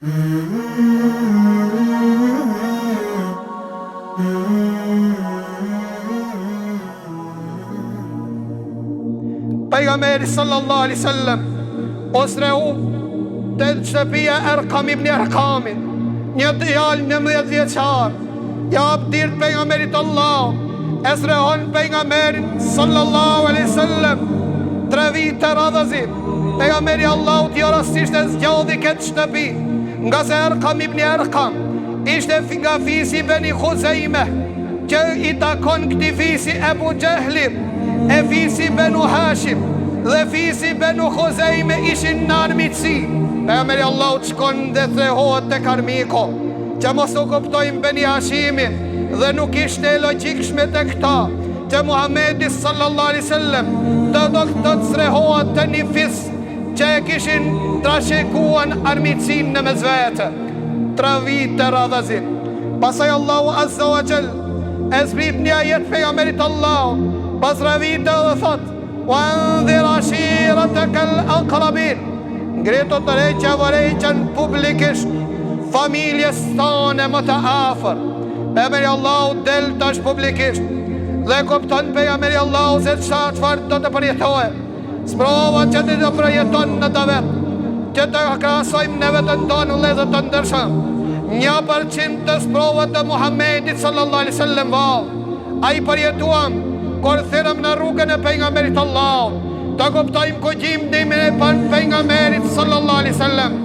Pejgamberi sallallahu alaihi wasallam osreu te shtëpia Erkam ibn Erkamin, një djalë 19 vjeçar, jap dirt pejgamberit Allah, esrehon pejgamberin sallallahu alaihi wasallam 3 vite radhazi. Pejgamberi Allah t'jo rastisht e zgjodhi këtë shtëpi, nga se Erkam ibn Erkam ishte nga fisi Beni Khuzejme, që i takon këti fisi Ebu Gjehli, e fisi Benu Hashim dhe fisi Benu Khuzejme ishin në armitsi. Pejgamberi Allah të shkon dhe thehohet të karmiko, që mos u kuptojnë Beni Hashimin, dhe nuk ishte logjikshme të këta, që Muhamedi sallallahu alaihi wasallam të do të srehohet të një fis që e kishin trashëguan armitsin në mes vete. 3 vite radhazin. Pasaj Allahu azza wa jall e zbrit një ajet pejgamberit Allah pas 3 vite dhe thot: "Wa anzir ashirataka al-aqrabin." Ngreto të reqja vërejqen publikisht familjes tone më të afër. Pejgamberi Allahu del tash publikisht dhe kupton pejgamberi Allahu se çfarë do të përjetohe. Sprova që të përjeton në të vetë, që të krahasojmë në vetën tonë vëllezër të ndershëm. 1% të sprovat të Muhammedit sallallahu alaihi wasallam val. Ai përjetuam kur thirrëm në rrugën e pejgamberit Allah, të kuptojmë ku gjim dhimin e pejgamberit sallallahu alaihi wasallam.